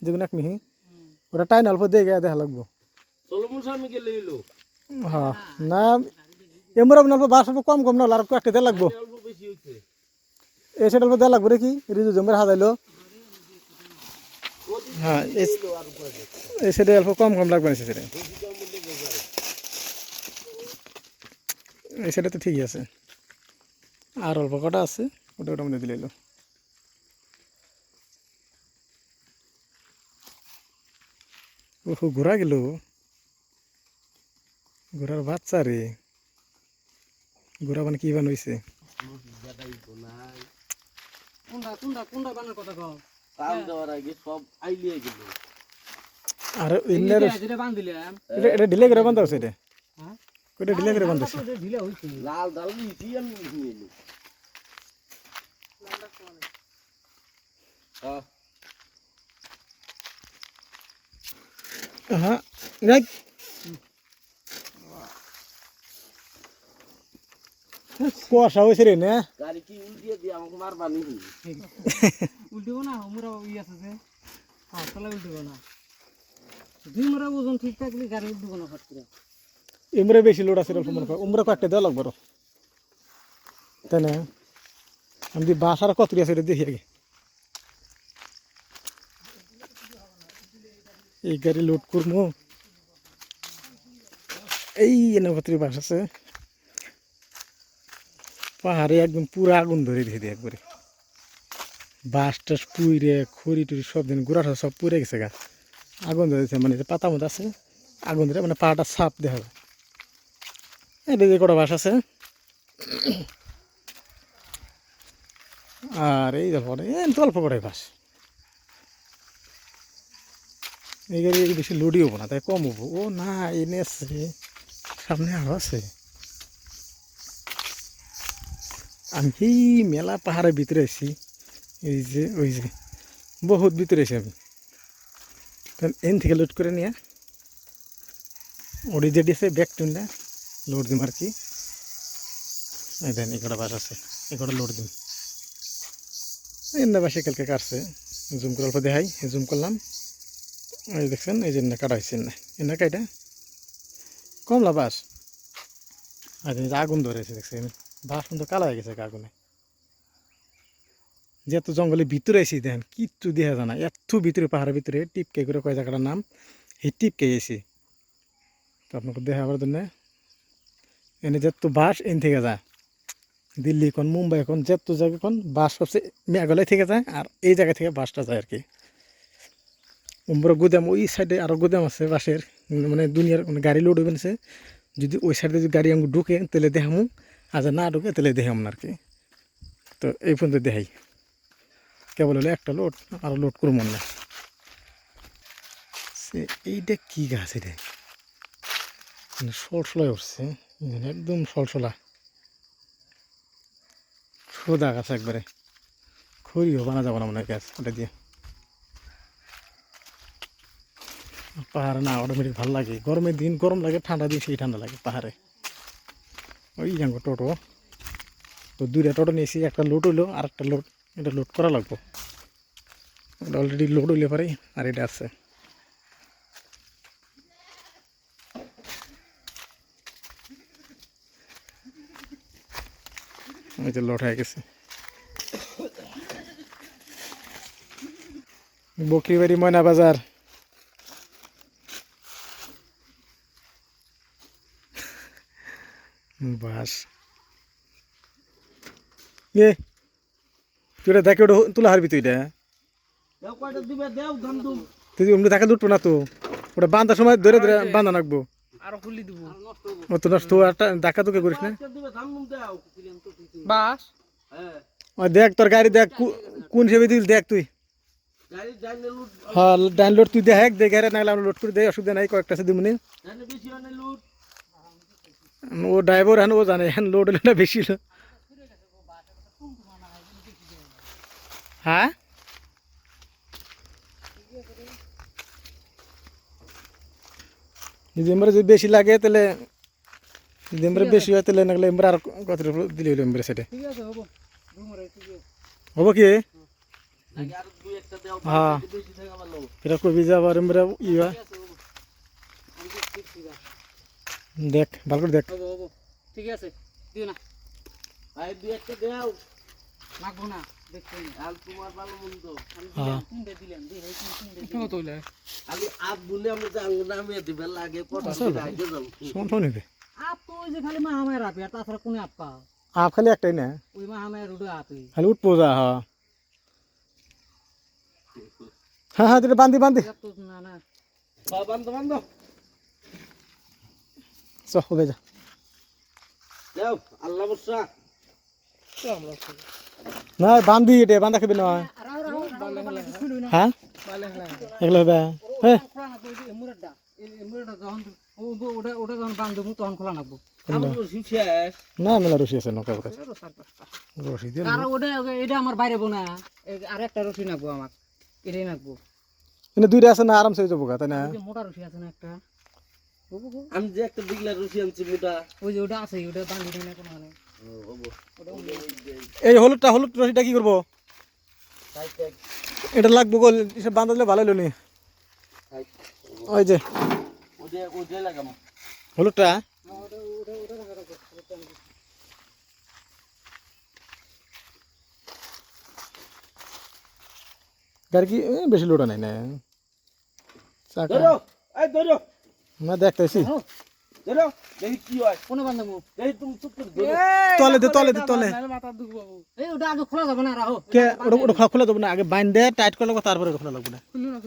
যেগুলো এক মিহি ওটা টাইন অল্প দিয়ে গিয়ে দেখা লাগবো হ্যাঁ না এমরা অল্প বাস অল্প কম কম না আর কয়েকটা দেওয়া লাগবো এই সেটা অল্প দেওয়া লাগবো রে কি রিজু জমের হাজাইলো হ্যাঁ এই সেটা অল্প কম কম লাগবে না সেটা এই সেটা তো ঠিকই আছে আর অল্প কটা আছে ওটা ওটার মধ্যে দিলে এলো ও ঘোরা গেল ঘোরার বাচ্চা রে ঘোরা মানে কি বানাইছে আর এটা ঢিলে করে বান্ধা আছে এটা কইটা ঢিলে করে বান্ধা আছে লাল ডাল নিছি আমি নিয়ে হ্যাঁ যাই কুয়াশা হয়েছে রে না গাড়ি কি উল্টিয়ে দিয়ে আমাকে মারবা নাকি উল্টিবো না আমরা ওই আছে যে হ্যাঁ তাহলে উল্টিবো না দুই মারা ওজন ঠিক থাকলে গাড়ি উল্টিবো না ফট করে এমরা বেশি লোড আছে মনে কর উমরা কয়েকটা দেওয়া লাগবে তাই না আমি যে বাসার কত আছে এটা দেখি আগে এই গাড়ি লোড করবো এই নবত্রী বাস আছে পাহাড়ে একদম পুরো আগুন ধরে দিয়ে দিয়ে একবারে বাস টাস পুইরে খড়ি টুরি সব দিন গোড়া সব পুড়ে গেছে গা আগুন ধরেছে মানে যে পাতা মতো আছে আগুন ধরে মানে পাহাড়টা সাপ দেখা যায় এটা যে কটা বাস আছে আর এই দেখো অল্প কটাই বাস এই গাড়ি বেশি লোডই হবো না তাই কম হবো ও না এনে আছে সামনে আরো আছে আমি এই মেলা পাহাড়ের ভিতরে আছি এই যে ওই যে বহুত ভিতরে আছি আমি এন থেকে লোড করে নিয়ে ওটি যেটি আছে ব্যাক টুনটা লোড দিম আর কি এই দেন এই কটা বাস আছে এই কটা লোড দিম এনে বাসে কালকে কাটছে জুম করে অল্প দেখাই জুম করলাম এই দেখছেন এই যে কাটা হয়েছে এনে কাইটা কমলা বাস আর আগুন ধরেছে দেখছেন বাস কিন্তু কালা হয়ে গেছে আগুনে যেহেতু জঙ্গলের ভিতরে এসে দেখেন কিচ্ছু দেখা যায় না এত ভিতরে পাহাড়ের ভিতরে টিপকে করে কয় জায়গাটার নাম এই টিপকে এসে তো আপনাকে দেখাবার জন্য এনে যেত বাস এন থেকে যায় দিল্লি এখন মুম্বাই এখন যেত জায়গা এখন বাস সবচেয়ে মেঘালয় থেকে যায় আর এই জায়গা থেকে বাসটা যায় আর কি উম্বর গুদাম ওই সাইডে আরও গুদাম আছে বাসের মানে দুনিয়ার মানে গাড়ি লোড হয়ে আছে যদি ওই সাইডে যদি গাড়ি আমি ঢুকে তাহলে দেখামু আর না ঢুকে তাহলে দেখাম না আর কি তো এই পর্যন্ত দেখাই কেবল হলে একটা লোড আর লোড করব না সে এইটা কী গাছ এটা সলসলায় উঠছে একদম সলসলা সোদা গাছ একবারে খড়িও বানা যাবো না মনে হয় গাছ ওটা দিয়ে পাহাড়ে না অটোমেটিক ভালো লাগে গরমের দিন গরম লাগে ঠান্ডা দিন সেই ঠান্ডা লাগে পাহাড়ে ওই যাবো টোটো তো দুইটা টোটো নিয়েছি একটা লোড হইলো আর একটা লোড এটা লোড করা লাগবো এটা অলরেডি লোড হইলে পারে আর এটা আছে ওই যে লোড হয়ে গেছে বকরিবাড়ি ময়না বাজার বাস এ তুই এটা দেখে ওটা তুলা হারবি তুই এটা তুই অমনি দেখা দুটো না তো ওটা বাঁধার সময় ধরে ধরে বাঁধা রাখবো ও তো নষ্ট দেখা তোকে করিস না বাস দেখ তোর গাড়ি দেখ কোন হিসেবে দিল দেখ তুই হ্যাঁ ডাউনলোড তুই দেখ দেখ গাড়ি না লোড করে দে অসুবিধা নাই কয়েকটা আছে দিমনি ও ড্রাইভার হ্যাঁ ও জানে হ্যাঁ লোড হলে না বেশি হ্যাঁ যদি আমরা যদি বেশি লাগে তাহলে যদি আমরা বেশি হয় তাহলে নাহলে আমরা আর কত দিলে হলো আমরা সেটা হবো কি হ্যাঁ এটা কবি যাবার আমরা ইয়া দেখ ভালো করে দেখ ঠিক আছে দিও না ভাই দুই একটা দাও লাগবো না দেখছেন আর তোমার ভালো মন্দ হ্যাঁ তিনটে দিলাম দিয়ে তিনটে দিলাম আমি আপ বলে আমি জাঙ্গু নামে দিবে লাগে কত আগে যাও শুনছো নিবে আপ তো ওই যে খালি মা আমার আপি আর তাছাড়া কোনো আপ পাও আপ খালি একটাই না ওই মা আমার রুডে আপি খালি উঠবো যা হ্যাঁ হ্যাঁ হ্যাঁ তুই বান্ধি বান্ধি তো না না বন্ধ বন্ধ চ হবে যা যাও আল্লাহ বর্ষা না বান্ধি এটা বান্ধা খাবি না হ্যাঁ এগুলো হবে হ্যাঁ ওটা যখন বান্ধব তখন খোলা নাকবো আমার রসি শেষ না মেলা রসি আছে নৌকা কাছে রসি দিয়ে আর ওটা এটা আমার বাইরে বোনা আর একটা রশি নাকবো আমার এটাই নাকবো এনে দুইটা আছে না আরামসে হয়ে যাবো গা, তাই না ওই যে মোটা রশি আছে না একটা আমি যে একটা বিগলা রসি আনছি মোটা ওই যে ওটা আছে ওটা বান্ধি দেয় না কোনো মানে এই হলুদ রসিটা কি করবো এটা লাগবো গোল এসব বান্ধা দিলে ভালো হলো নি ওই যে ওটা লাগাবো হলুদটা গাড়ি কি বেশি লোটা নাই না চাকা ধরো এই ধরো না দেখতেছি ধরো দেখি কি হয় কোনো বান্ধব দেখি তুমি চুপ করে ধরো তলে তলে এই ওটা আগে খোলা যাবে না রাহো কে ওটা খোলা দেবো না আগে বাইন দে টাইট করে লাগবো তারপরে খোলা লাগবে না খুললো না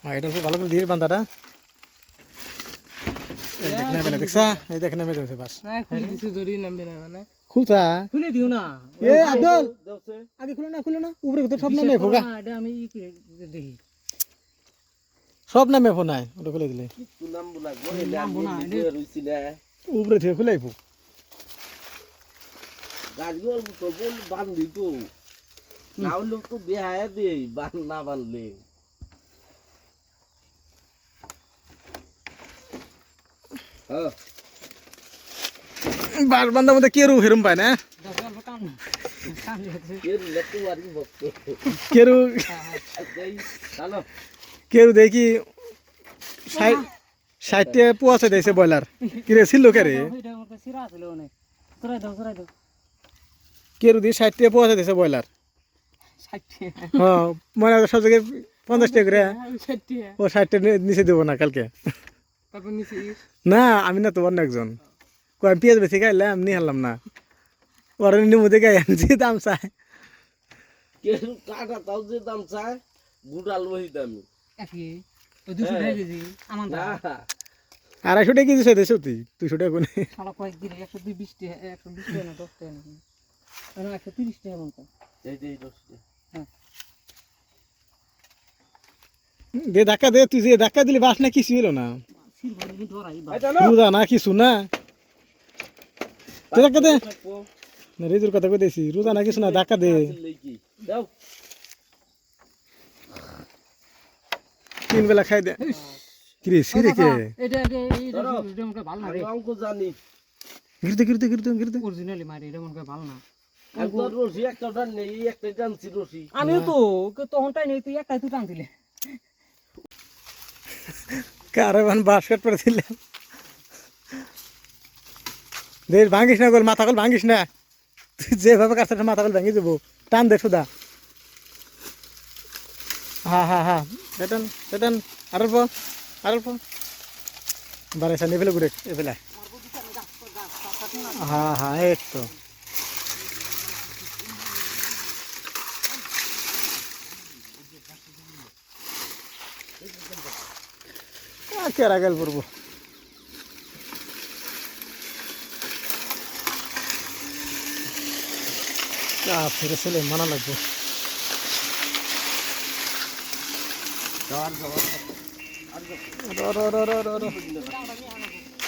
হ্যাঁ এটা ভালো করে দিয়ে বান্ধাটা দেখছা এই দেখে নেমে যাচ্ছে বাস খুলে দিছি জরি নামবে না মানে খুলছা খুলে দিও না এ আব্দুল দাওছে আগে খুলে না উপরে তো সব নামে ফোগা এটা আমি দেখি সব নামে ফোনায় ওটা খুলে দিলে কি নাম বলা গো নাম বলা রইছি না উপরে থেকে খুলে আইবো গাছগুলো তো বল বান্ধি তো না হলে তো বেহায়া দে বান না বানলে হ্যাঁ বার বান্ধার মধ্যে কেরু হেরুম পায় না এর লক্ষ্য বাড়ি ভক্ত কেরু চলো কেরু দেখি 60 পোয়াছে দিয়েছে ব্রয়লার কিরে ছিল কে রে এটা আমার সিরা ছিল অনেক সরাই দাও কেরু দিয়ে 60 পোয়াছে দিয়েছে ব্রয়লার 60 হ্যাঁ মানে সব জায়গায় 50 টাকা করে 60 ও 60 নিচে দেবো না কালকে তারপর নিচে না আমি না তো অন্য একজন কয় পেঁয়াজ বেশি খাইলাম নিয়ে হারলাম না ওরা নিমুদে গাই আনছি দাম চাই কেন কাটা তাও যে দাম চায় গুড়াল বহি দামি একই ওই 200 টাকা কেজি আমার না 250 টাকা কেজি চাইতে সত্যি 200 টাকা কোনে সারা কয়েক দিনে 120 টাকা 120 টাকা না 10 টাকা না 130 টাকা মতো এই যে এই দশটা দে ধাক্কা দে তুই যে ধাক্কা দিলি বাস না কিছু এলো না সির ভালো কিন্তু ওরাই বা এটা বুঝা না কিছু না তুই ধাক্কা দে না রেজুর কথা কইতেছি রোজা না কিছু না ধাক্কা দে দাও 3 বেলা খাই দে কিরে সিরে কে এটা এটা মনে ভালো না রে অঙ্ক জানি গিরতে অরিজিনালি মারি এটা মনে ভালো না একবার রশি একটা টান নেই একটা টানছি রশি আমিও তো তখনটাই নেই তুই একটাই তুই টানছিলে কারবান বাস্কেট পরে দিলাম দেখ ভাঙিস না গোল মাথা কল ভাঙিস না তুই যেভাবে কাছে মাথা কল ভাঙি যাবো টান দে সুদা হ্যাঁ বেটন আর অল্প বাড়াইছা নিয়ে ফেলে ঘুরে এফেলে হ্যাঁ এই তো কেরা গেল পড়বো ফিরে ছেলে মানা লাগবো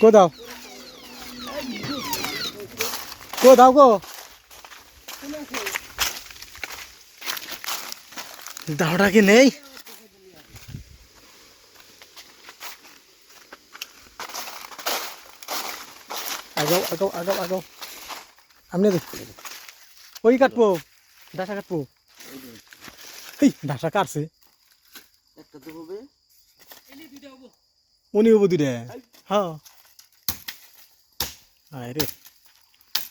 কো দাও গো দাওটা কি নেই আগাও আমি ওই কাটবো ডাসা কাটবো এই যে, এই ডাসা কাটছে একটা তো হবে উনি হবো দুইটা হ্যাঁ আয় রে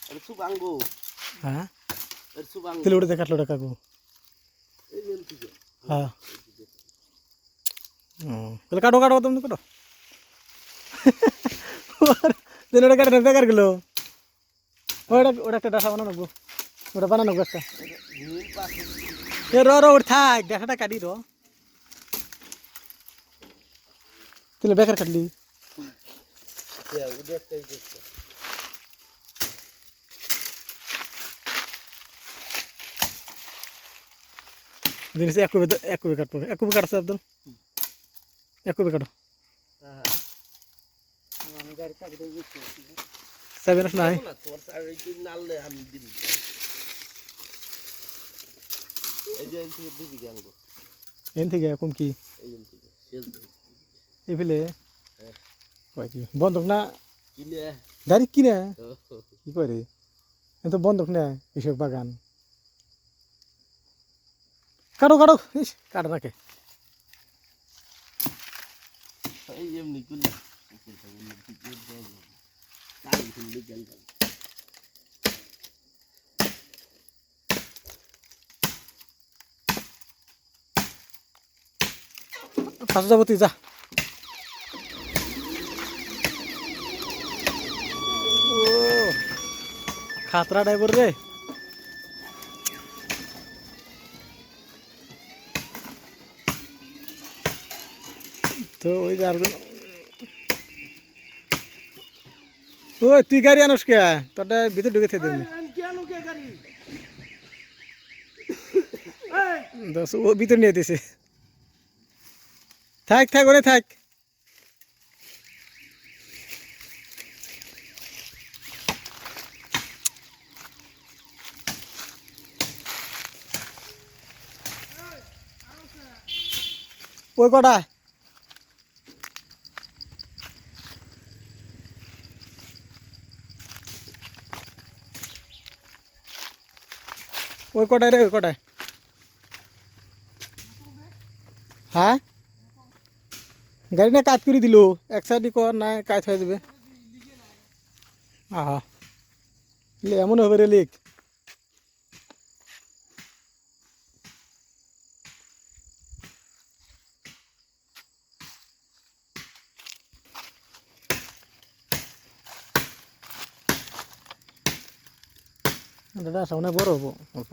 আরে সুবাঙ্গো হ্যাঁ আরে সুবাঙ্গো তাহলে ওটা কাটলো ওটা কাকু এই যে ঠিক হ্যাঁ ও তাহলে কাটো কাটো তুমি কাটো তাহলে ওটা কাটে বেকার গেলো ওটা ওটা একটা ডাসা বানানো গো ওটা বানানো গো একটা নীল পাশে এ র র ওর থাক ডাসাটা কাটি র তাহলে বেকার কাটলি ওদের একটাই দেখতে জিনিস এক কপি কাটবো এক কপি কাটছে আব্দুল এক কপি কাটো আমি গাড়ি চাবি দিয়ে গেছি সেভেন নাই না তোমার সাড়ে তিন নাললে আমি দিন এই যে এই থেকে দিবি গান গো এন থেকে এরকম কি এই যে থেকে শেষ এই ফেলে কয় কি বন্ধক না কিনে গাড়ি কিনে কি করে এ তো বন্ধক না কৃষক বাগান কাটো কাটো ইস কাটো নাকে এই এমনি করলে তাই খুললে গেল পাশে যাবো তুই যা ও খাতরা ড্রাইভার রে তো ওই যে আরেকজন ওই তুই গাড়ি আনস কে তোরটা ভিতরে ঢুকে থেকে দেবনি দশ ও ভিতরে নিয়ে দিছে থাক থাক ওরে থাক ওই কটা ওই কটায় রে ওই কটায় হ্যাঁ গাড়ি না কাজ করে দিল এক সাইডই কর না কাজ হয়ে যাবে আহা এমন হবে রে লিক দাদা সামনে বড় হবো অল্প